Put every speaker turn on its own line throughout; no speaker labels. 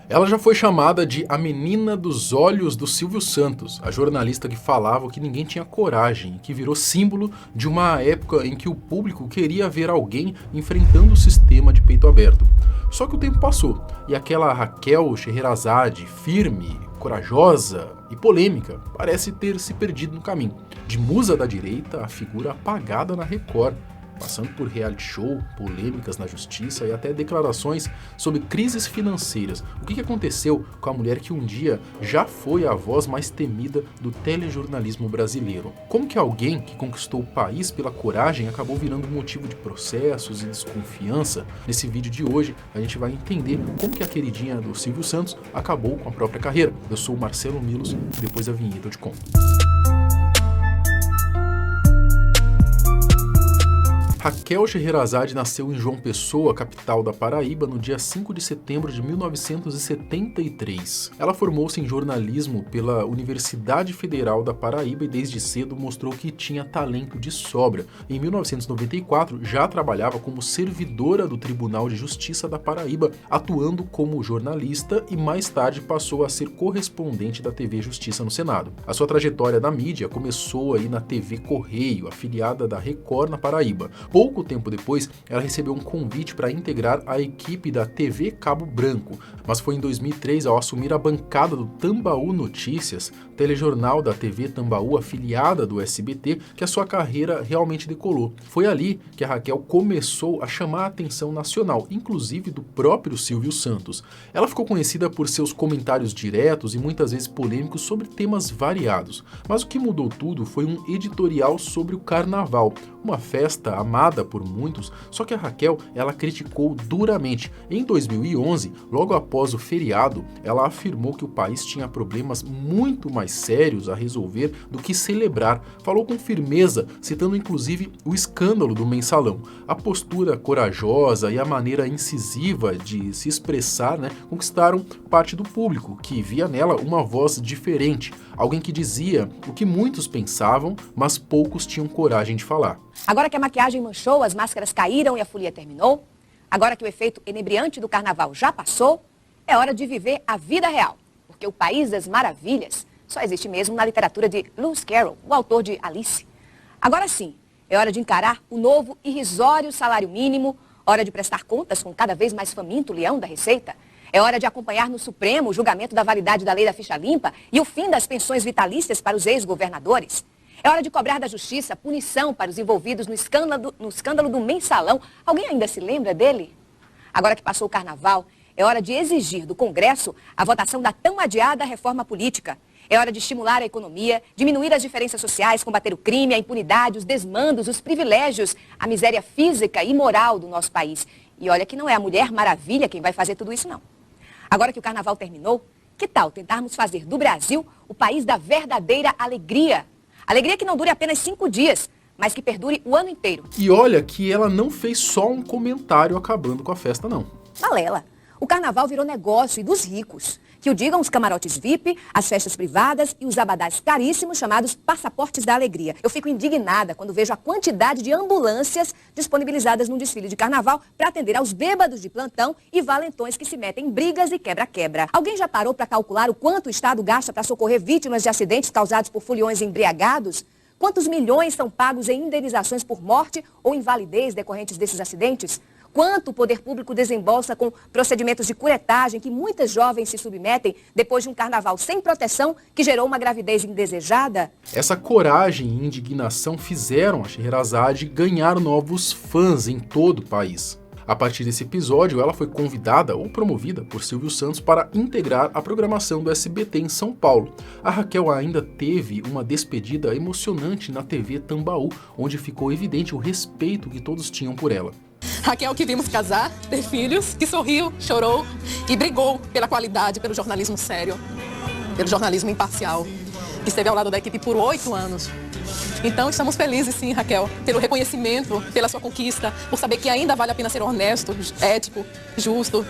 Ela já foi chamada de a menina dos olhos do Silvio Santos, a jornalista que falava que ninguém tinha coragem, que virou símbolo de uma época em que o público queria ver alguém enfrentando o sistema de peito aberto. Só que o tempo passou e aquela Raquel Scheherazade, firme, corajosa e polêmica, parece ter se perdido no caminho. De musa da direita, a figura apagada na Record, passando por reality show, polêmicas na justiça e até declarações sobre crises financeiras. O que aconteceu com a mulher que um dia já foi a voz mais temida do telejornalismo brasileiro? Como que alguém que conquistou o país pela coragem acabou virando motivo de processos e desconfiança? Nesse vídeo de hoje a gente vai entender como que a queridinha do Silvio Santos acabou com a própria carreira. Eu sou o Marcelo Milos e depois da vinheta eu te conto. Raquel Scheherazade nasceu em João Pessoa, capital da Paraíba, no dia 5 de setembro de 1973. Ela formou-se em jornalismo pela Universidade Federal da Paraíba e desde cedo mostrou que tinha talento de sobra. Em 1994, já trabalhava como servidora do Tribunal de Justiça da Paraíba, atuando como jornalista e mais tarde passou a ser correspondente da TV Justiça no Senado. A sua trajetória na mídia começou aí na TV Correio, afiliada da Record na Paraíba. Pouco tempo depois, ela recebeu um convite para integrar a equipe da TV Cabo Branco, mas foi em 2003, ao assumir a bancada do Tambaú Notícias, telejornal da TV Tambaú afiliada do SBT, que a sua carreira realmente decolou. Foi ali que a Raquel começou a chamar a atenção nacional, inclusive do próprio Silvio Santos. Ela ficou conhecida por seus comentários diretos e muitas vezes polêmicos sobre temas variados, mas o que mudou tudo foi um editorial sobre o carnaval, uma festa amada por muitos, só que a Raquel, ela criticou duramente. Em 2011, logo após o feriado, ela afirmou que o país tinha problemas muito mais sérios a resolver do que celebrar. Falou com firmeza, citando inclusive o escândalo do Mensalão. A postura corajosa e a maneira incisiva de se expressar, conquistaram parte do público, que via nela uma voz diferente, alguém que dizia o que muitos pensavam, mas poucos tinham coragem de falar.
Agora que a maquiagem manchou, as máscaras caíram e a folia terminou, agora que o efeito inebriante do carnaval já passou, é hora de viver a vida real, porque o País das Maravilhas só existe mesmo na literatura de Lewis Carroll, o autor de Alice. Agora sim, é hora de encarar o novo irrisório salário mínimo, hora de prestar contas com cada vez mais faminto leão da Receita, é hora de acompanhar no Supremo o julgamento da validade da lei da ficha limpa e o fim das pensões vitalícias para os ex-governadores. É hora de cobrar da justiça punição para os envolvidos no escândalo do Mensalão. Alguém ainda se lembra dele? Agora que passou o carnaval, é hora de exigir do Congresso a votação da tão adiada reforma política. É hora de estimular a economia, diminuir as diferenças sociais, combater o crime, a impunidade, os desmandos, os privilégios, a miséria física e moral do nosso país. E olha que não é a Mulher Maravilha quem vai fazer tudo isso, não. Agora que o carnaval terminou, que tal tentarmos fazer do Brasil o país da verdadeira alegria? Alegria que não dure apenas 5 dias, mas que perdure o ano inteiro.
E olha que ela não fez só um comentário acabando com a festa, não.
Balela. O carnaval virou negócio e dos ricos. Que o digam os camarotes VIP, as festas privadas e os abadás caríssimos chamados passaportes da alegria. Eu fico indignada quando vejo a quantidade de ambulâncias disponibilizadas num desfile de carnaval para atender aos bêbados de plantão e valentões que se metem em brigas e quebra-quebra. Alguém já parou para calcular o quanto o Estado gasta para socorrer vítimas de acidentes causados por foliões embriagados? Quantos milhões são pagos em indenizações por morte ou invalidez decorrentes desses acidentes? Quanto o poder público desembolsa com procedimentos de curetagem que muitas jovens se submetem depois de um carnaval sem proteção que gerou uma gravidez indesejada?
Essa coragem e indignação fizeram a Scheherazade ganhar novos fãs em todo o país. A partir desse episódio, ela foi convidada ou promovida por Silvio Santos para integrar a programação do SBT em São Paulo. A Raquel ainda teve uma despedida emocionante na TV Tambaú, onde ficou evidente o respeito que todos tinham por ela.
Raquel que vimos casar, ter filhos, que sorriu, chorou e brigou pela qualidade, pelo jornalismo sério, pelo jornalismo imparcial, que esteve ao lado da equipe por 8 anos. Então estamos felizes sim, Raquel, pelo reconhecimento, pela sua conquista, por saber que ainda vale a pena ser honesto, ético, justo,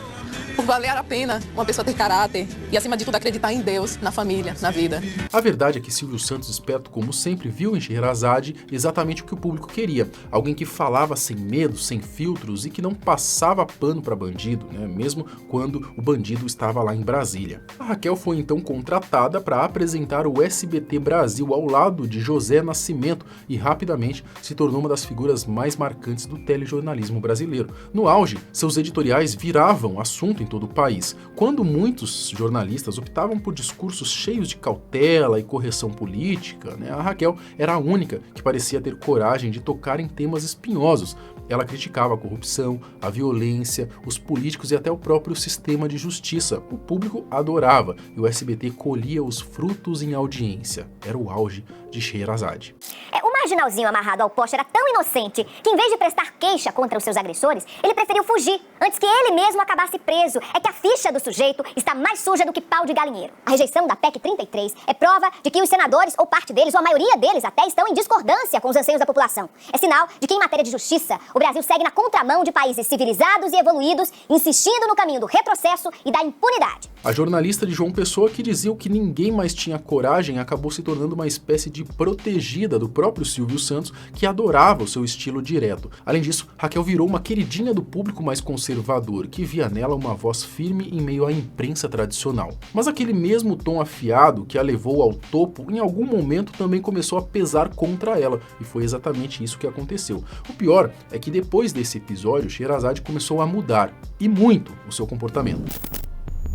por valer a pena uma pessoa ter caráter e, acima de tudo, acreditar em Deus, na família, na vida.
A verdade é que Silvio Santos, esperto como sempre, viu em Scheherazade exatamente o que o público queria. Alguém que falava sem medo, sem filtros e que não passava pano para bandido, né? Mesmo quando o bandido estava lá em Brasília. A Raquel foi então contratada para apresentar o SBT Brasil ao lado de José Nascimento e rapidamente se tornou uma das figuras mais marcantes do telejornalismo brasileiro. No auge, seus editoriais viravam assunto em todo o país. Quando muitos jornalistas optavam por discursos cheios de cautela e correção política, né, a Raquel era a única que parecia ter coragem de tocar em temas espinhosos. Ela criticava a corrupção, a violência, os políticos e até o próprio sistema de justiça. O público adorava e o SBT colhia os frutos em audiência. Era o auge de Scheherazade.
O marginalzinho amarrado ao poste era tão inocente que, em vez de prestar queixa contra os seus agressores, ele preferiu fugir antes que ele mesmo acabasse preso. É que a ficha do sujeito está mais suja do que pau de galinheiro. A rejeição da PEC 33 é prova de que os senadores, ou parte deles, ou a maioria deles até, estão em discordância com os anseios da população. É sinal de que, em matéria de justiça, o Brasil segue na contramão de países civilizados e evoluídos, insistindo no caminho do retrocesso e da impunidade.
A jornalista de João Pessoa, que dizia que ninguém mais tinha coragem, acabou se tornando uma espécie de protegida do próprio Silvio Santos, que adorava o seu estilo direto. Além disso, Raquel virou uma queridinha do público mais conservador, que via nela uma voz firme em meio à imprensa tradicional. Mas aquele mesmo tom afiado que a levou ao topo, em algum momento também começou a pesar contra ela, e foi exatamente isso que aconteceu. O pior é que depois desse episódio, Scheherazade começou a mudar, e muito, o seu comportamento.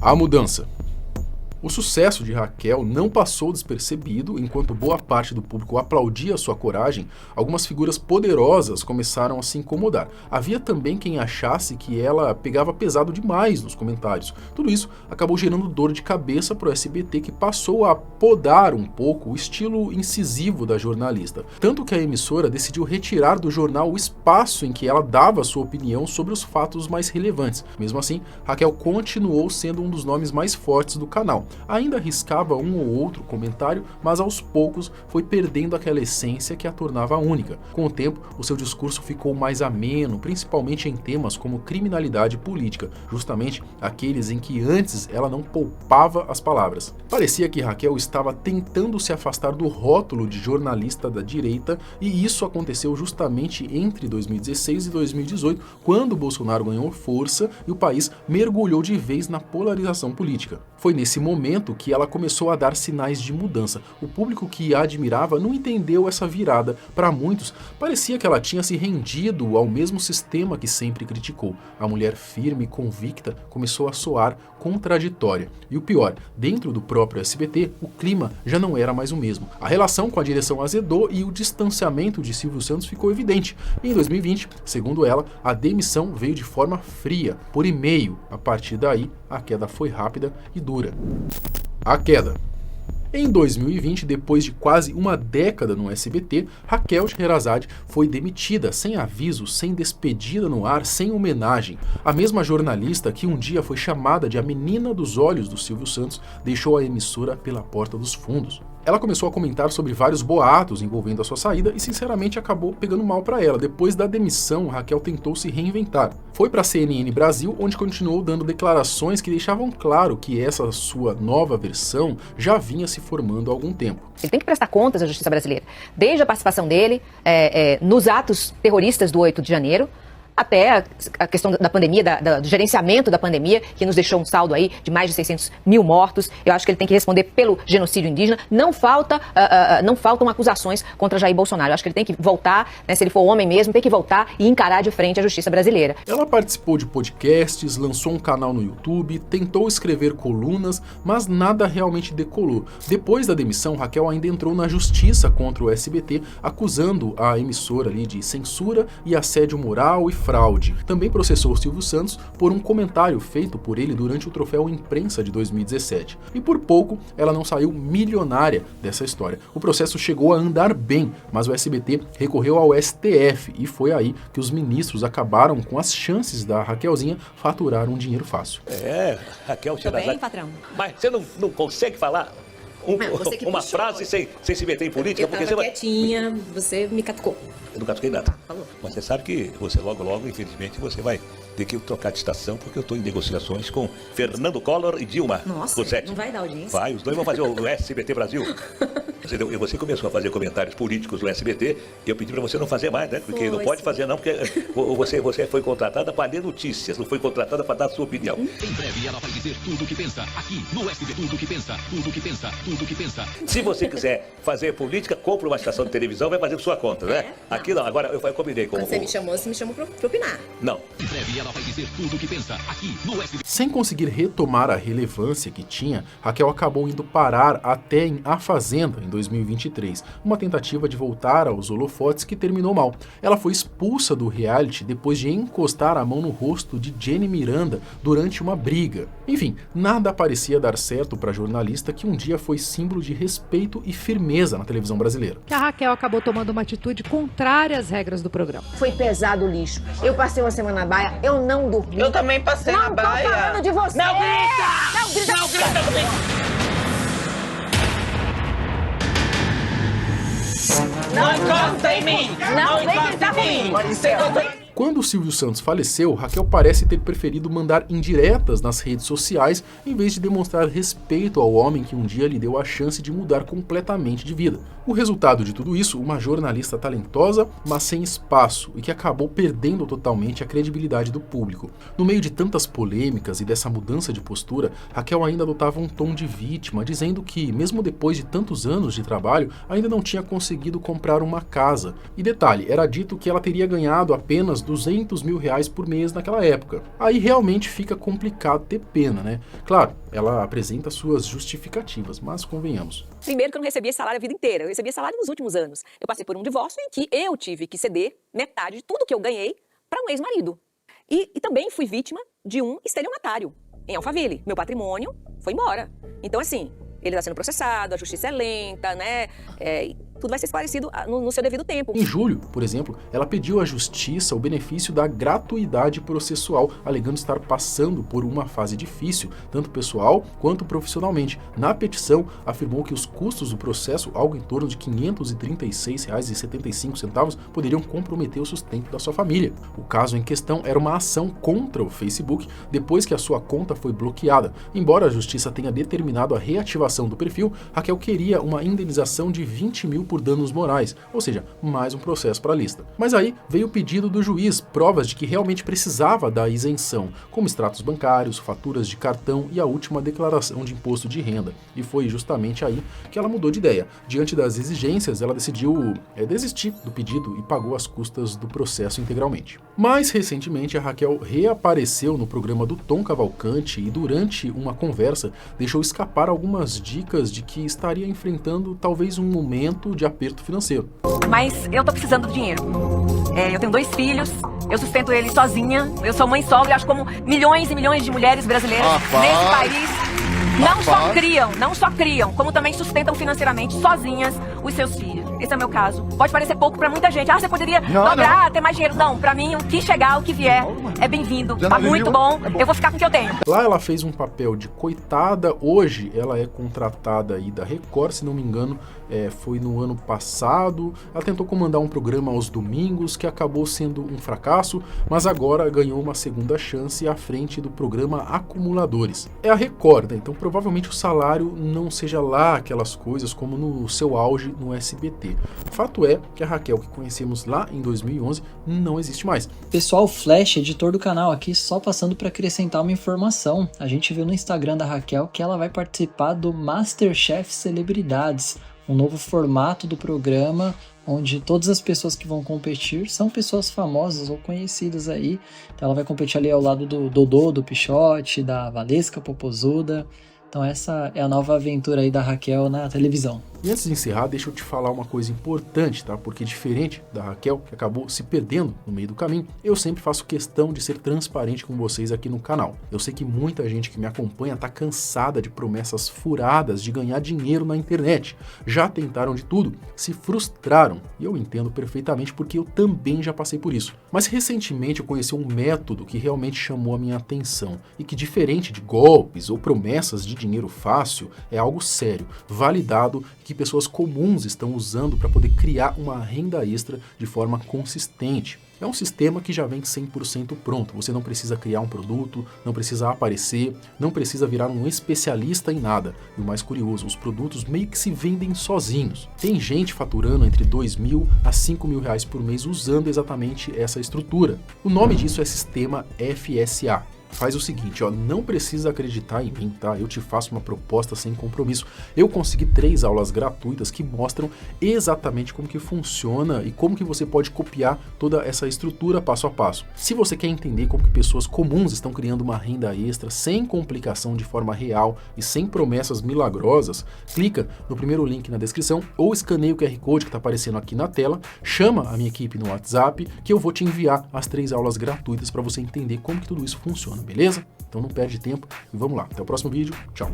A mudança. O sucesso de Raquel não passou despercebido. Enquanto boa parte do público aplaudia sua coragem, algumas figuras poderosas começaram a se incomodar. Havia também quem achasse que ela pegava pesado demais nos comentários. Tudo isso acabou gerando dor de cabeça para o SBT, que passou a podar um pouco o estilo incisivo da jornalista. Tanto que a emissora decidiu retirar do jornal o espaço em que ela dava sua opinião sobre os fatos mais relevantes. Mesmo assim, Raquel continuou sendo um dos nomes mais fortes do canal. Ainda arriscava um ou outro comentário, mas aos poucos foi perdendo aquela essência que a tornava única. Com o tempo, o seu discurso ficou mais ameno, principalmente em temas como criminalidade política, justamente aqueles em que antes ela não poupava as palavras. Parecia que Raquel estava tentando se afastar do rótulo de jornalista da direita, e isso aconteceu justamente entre 2016 e 2018, quando Bolsonaro ganhou força e o país mergulhou de vez na polarização política. Foi nesse momento que ela começou a dar sinais de mudança. O público que a admirava não entendeu essa virada. Para muitos, parecia que ela tinha se rendido ao mesmo sistema que sempre criticou. A mulher firme e convicta começou a soar contraditória. E o pior, dentro do próprio SBT, o clima já não era mais o mesmo. A relação com a direção azedou e o distanciamento de Silvio Santos ficou evidente. Em 2020, segundo ela, a demissão veio de forma fria, por e-mail. A partir daí, a queda foi rápida e dura. A queda. Em 2020, depois de quase uma década no SBT, Raquel Scheherazade foi demitida, sem aviso, sem despedida no ar, sem homenagem. A mesma jornalista que um dia foi chamada de a menina dos olhos do Silvio Santos deixou a emissora pela porta dos fundos. Ela começou a comentar sobre vários boatos envolvendo a sua saída e, sinceramente, acabou pegando mal para ela. Depois da demissão, Raquel tentou se reinventar. Foi para a CNN Brasil, onde continuou dando declarações que deixavam claro que essa sua nova versão já vinha se formando há algum tempo.
Ele tem que prestar contas à justiça brasileira, desde a participação dele nos atos terroristas do 8 de janeiro, até a questão da pandemia, do gerenciamento da pandemia, que nos deixou um saldo aí de mais de 600 mil mortos. Eu acho que ele tem que responder pelo genocídio indígena. Não faltam acusações contra Jair Bolsonaro. Eu acho que ele tem que voltar, né, se ele for homem mesmo, tem que voltar e encarar de frente a justiça brasileira.
Ela participou de podcasts, lançou um canal no YouTube, tentou escrever colunas, mas nada realmente decolou. Depois da demissão, Raquel ainda entrou na justiça contra o SBT, acusando a emissora ali de censura e assédio moral e fraude. Também processou Silvio Santos por um comentário feito por ele durante o Troféu Imprensa de 2017. E por pouco, ela não saiu milionária dessa história. O processo chegou a andar bem, mas o SBT recorreu ao STF e foi aí que os ministros acabaram com as chances da Raquelzinha faturar um dinheiro fácil.
Raquel Scheherazade.
Tudo bem, patrão?
Mas você não consegue falar uma frase sem se meter em política.
Eu tava quietinha, você me catucou.
Eu não catuquei nada.
Falou.
Mas você sabe que você logo, infelizmente, você vai ter que trocar de estação, porque eu estou em negociações com Fernando Collor e Dilma.
Nossa, não vai dar audiência?
Vai, os dois vão fazer o SBT Brasil. Você começou a fazer comentários políticos no SBT e eu pedi para você não fazer mais, né? Porque não pode fazer não, porque você foi contratada para ler notícias, não foi contratada para dar a sua opinião.
Em breve ela vai dizer tudo o que pensa, aqui no SBT, tudo o que pensa, tudo o que pensa, tudo o que pensa.
Se você quiser fazer política, compra uma estação de televisão, vai fazer por sua conta, né? Aqui não, agora eu combinei com...
Quando você me chamou pra opinar.
Não.
Em breve ela vai dizer tudo o que pensa, aqui no SBT.
Sem conseguir retomar a relevância que tinha, Raquel acabou indo parar até em A Fazenda, em 2023, uma tentativa de voltar aos holofotes que terminou mal. Ela foi expulsa do reality depois de encostar a mão no rosto de Jenny Miranda durante uma briga. Enfim, nada parecia dar certo para a jornalista que um dia foi símbolo de respeito e firmeza na televisão brasileira.
Que a Raquel acabou tomando uma atitude contrária às regras do programa.
Foi pesado o lixo. Eu passei uma semana na baia, eu não dormi.
Eu também passei na baia.
Não tô falando de você.
Não grita!
Não grita!
Não grita comigo! Não encosta em mim! Não encosta em mim!
Quando o Silvio Santos faleceu, Raquel parece ter preferido mandar indiretas nas redes sociais em vez de demonstrar respeito ao homem que um dia lhe deu a chance de mudar completamente de vida. O resultado de tudo isso, uma jornalista talentosa, mas sem espaço e que acabou perdendo totalmente a credibilidade do público. No meio de tantas polêmicas e dessa mudança de postura, Raquel ainda adotava um tom de vítima, dizendo que, mesmo depois de tantos anos de trabalho, ainda não tinha conseguido comprar uma casa. E detalhe, era dito que ela teria ganhado apenas R$200 mil por mês naquela época. Aí realmente fica complicado ter pena, né? Claro, ela apresenta suas justificativas, mas convenhamos.
Primeiro que eu não recebia salário a vida inteira, eu recebia salário nos últimos anos. Eu passei por um divórcio em que eu tive que ceder metade de tudo que eu ganhei para um ex-marido. E também fui vítima de um estelionatário em Alphaville. Meu patrimônio foi embora. Então, assim, ele está sendo processado, a justiça é lenta, né? Tudo vai ser esclarecido no seu devido tempo.
Em julho, por exemplo, ela pediu à justiça o benefício da gratuidade processual, alegando estar passando por uma fase difícil, tanto pessoal quanto profissionalmente. Na petição, afirmou que os custos do processo, algo em torno de R$ 536,75, poderiam comprometer o sustento da sua família. O caso em questão era uma ação contra o Facebook, depois que a sua conta foi bloqueada. Embora a justiça tenha determinado a reativação do perfil, Raquel queria uma indenização de 20 mil por danos morais, ou seja, mais um processo para a lista. Mas aí veio o pedido do juiz, provas de que realmente precisava da isenção, como extratos bancários, faturas de cartão e a última declaração de imposto de renda. E foi justamente aí que ela mudou de ideia. Diante das exigências, ela decidiu desistir do pedido e pagou as custas do processo integralmente. Mais recentemente, a Raquel reapareceu no programa do Tom Cavalcante e durante uma conversa deixou escapar algumas dicas de que estaria enfrentando talvez um momento de aperto financeiro.
Mas eu tô precisando de dinheiro. Eu tenho 2 filhos, eu sustento eles sozinha, eu sou mãe solo e acho como milhões e milhões de mulheres brasileiras nesse país não só criam, como também sustentam financeiramente sozinhas os seus filhos. Esse é o meu caso. Pode parecer pouco pra muita gente. Você poderia dobrar, ter mais dinheiro. Não, pra mim, o que chegar, o que vier, é bem-vindo. Tá muito bom, eu vou ficar com o que eu tenho.
Lá ela fez um papel de coitada, hoje ela é contratada aí da Record, se não me engano, foi no ano passado. Ela tentou comandar um programa aos domingos, que acabou sendo um fracasso, mas agora ganhou uma segunda chance à frente do programa Acumuladores. É a Record, né? Então provavelmente o salário não seja lá aquelas coisas como no seu auge no SBT. Fato é que a Raquel que conhecemos lá em 2011 não existe mais.
Pessoal, Flash, editor do canal aqui, só passando para acrescentar uma informação. A gente viu no Instagram da Raquel que ela vai participar do MasterChef Celebridades, um novo formato do programa onde todas as pessoas que vão competir são pessoas famosas ou conhecidas aí. Então ela vai competir ali ao lado do Dodô, do Pichote, da Valesca Popozuda. Então essa é a nova aventura aí da Raquel na televisão.
E antes de encerrar, deixa eu te falar uma coisa importante, tá? Porque diferente da Raquel, que acabou se perdendo no meio do caminho, eu sempre faço questão de ser transparente com vocês aqui no canal. Eu sei que muita gente que me acompanha tá cansada de promessas furadas de ganhar dinheiro na internet. Já tentaram de tudo, se frustraram, e eu entendo perfeitamente porque eu também já passei por isso. Mas recentemente eu conheci um método que realmente chamou a minha atenção e que, diferente de golpes ou promessas de dinheiro fácil, é algo sério, validado, que pessoas comuns estão usando para poder criar uma renda extra de forma consistente. É um sistema que já vem 100% pronto. Você não precisa criar um produto, não precisa aparecer, não precisa virar um especialista em nada. E o mais curioso, os produtos meio que se vendem sozinhos. Tem gente faturando entre R$2.000 a R$5.000 por mês usando exatamente essa estrutura. O nome disso é Sistema FSA. Faz o seguinte, ó, não precisa acreditar em mim, tá? Eu te faço uma proposta sem compromisso. Eu consegui 3 aulas gratuitas que mostram exatamente como que funciona e como que você pode copiar toda essa estrutura passo a passo. Se você quer entender como que pessoas comuns estão criando uma renda extra sem complicação, de forma real e sem promessas milagrosas, clica no primeiro link na descrição ou escaneia o QR Code que está aparecendo aqui na tela, chama a minha equipe no WhatsApp que eu vou te enviar as 3 aulas gratuitas para você entender como que tudo isso funciona. Beleza? Então não perde tempo e vamos lá. Até o próximo vídeo. Tchau.